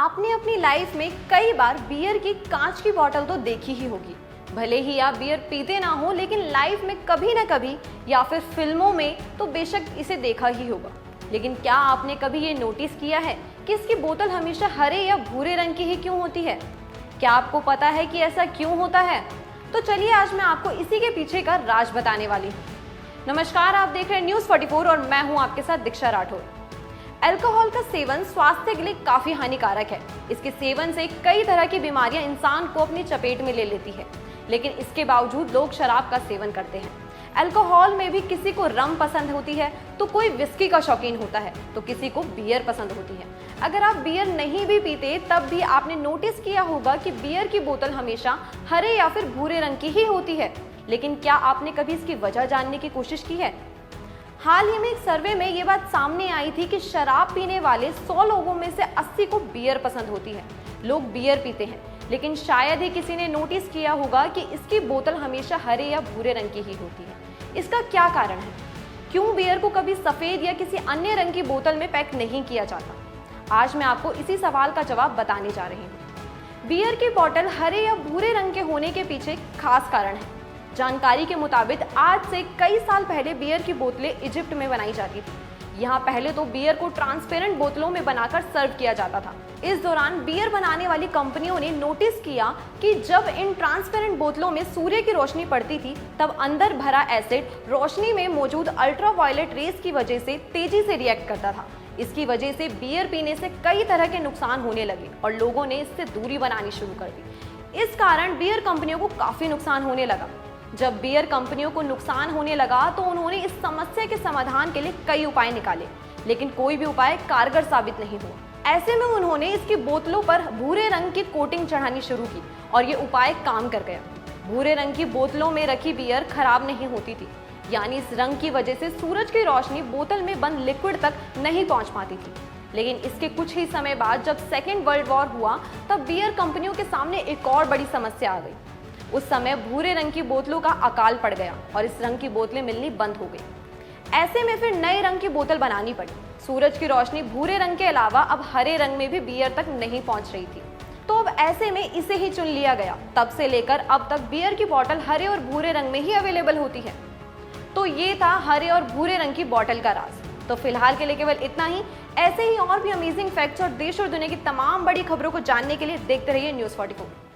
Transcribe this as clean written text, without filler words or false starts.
आपने अपनी लाइफ में कई बार बियर की कांच की बोतल तो देखी ही होगी। भले ही आप बियर पीते ना हो, लेकिन लाइफ में कभी ना कभी या फिर फिल्मों में तो बेशक इसे देखा ही होगा। लेकिन क्या आपने कभी ये नोटिस किया है कि इसकी बोतल हमेशा हरे या भूरे रंग की ही क्यों होती है? क्या आपको पता है कि ऐसा क्यों होता है? तो चलिए आज मैं आपको इसी के पीछे का राज बताने वाली हूँ। नमस्कार, आप देख रहे हैं न्यूज़ 44 और मैं हूँ आपके साथ दीक्षा राठौर। अल्कोहल का सेवन स्वास्थ्य के लिए काफी हानिकारक है। इसके सेवन से कई तरह की बीमारियां इंसान को अपनी चपेट में ले लेती है, लेकिन इसके बावजूद लोग शराब का सेवन करते हैं। अल्कोहल में भी किसी को रम पसंद होती है, तो कोई विस्की का शौकीन होता है, तो किसी को बियर पसंद होती है। अगर आप बियर नहीं भी पीते तब भी आपने नोटिस किया होगा कि बियर की बोतल हमेशा हरे या फिर भूरे रंग की ही होती है। लेकिन क्या आपने कभी इसकी वजह जानने की कोशिश की है? हाल ही में एक सर्वे में ये बात सामने आई थी कि शराब पीने वाले 100 लोगों में से 80 को बियर पसंद होती है। लोग बियर पीते हैं, लेकिन शायद ही किसी ने नोटिस किया होगा कि इसकी बोतल हमेशा हरे या भूरे रंग की ही होती है। इसका क्या कारण है? क्यों बियर को कभी सफेद या किसी अन्य रंग की बोतल में पैक नहीं किया जाता? आज मैं आपको इसी सवाल का जवाब बताने जा रही हूँ। बियर की बोतल हरे या भूरे रंग के होने के पीछे खास कारण है। जानकारी के मुताबिक आज से कई साल पहले बियर की बोतलें इजिप्ट में बनाई जाती थी। यहाँ पहले तो बियर को ट्रांसपेरेंट बोतलों में बनाकर सर्व किया जाता था। इस दौरान बियर बनाने वाली कंपनियों ने नोटिस किया कि जब इन ट्रांसपेरेंट बोतलों में सूर्य की रोशनी पड़ती थी, तब अंदर भरा एसिड रोशनी में मौजूद अल्ट्रावायलेट रेस की वजह से तेजी से रिएक्ट करता था। इसकी वजह से बियर पीने से कई तरह के नुकसान होने लगे और लोगों ने इससे दूरी बनानी शुरू कर दी। इस कारण बियर कंपनियों को काफी नुकसान होने लगा। जब बियर कंपनियों को नुकसान होने लगा तो उन्होंने इस समस्या के समाधान के लिए कई उपाय निकाले, लेकिन कोई भी उपाय कारगर साबित नहीं हुआ। ऐसे में उन्होंने इसकी बोतलों पर भूरे रंग की कोटिंग चढ़ानी शुरू की और ये उपाय काम कर गया। भूरे रंग की बोतलों में रखी बियर खराब नहीं होती थी, यानी इस रंग की वजह से सूरज की रोशनी बोतल में बंद लिक्विड तक नहीं पहुंच पाती थी। लेकिन इसके कुछ ही समय बाद जब सेकेंड वर्ल्ड वॉर हुआ, तब बियर कंपनियों के सामने एक और बड़ी समस्या आ गई। उस समय भूरे रंग की बोतलों का अकाल पड़ गया और इस रंग की बोतलें मिलनी बंद हो गई। ऐसे में फिर नए रंग की बोतल बनानी पड़ी। सूरज की रोशनी भूरे रंग के अलावा अब हरे रंग में भी बियर तक नहीं पहुंच रही थी, तो अब ऐसे में इसे ही चुन लिया गया। तब से लेकर अब तक बियर की बोतल हरे और भूरे रंग में ही अवेलेबल होती है। तो ये था हरे और भूरे रंग की बोतल का राज। तो फिलहाल के लिए केवल इतना ही। ऐसे ही और भी अमेजिंग फैक्ट्स और देश और दुनिया की तमाम बड़ी खबरों को जानने के लिए देखते रहिए न्यूज़ 44।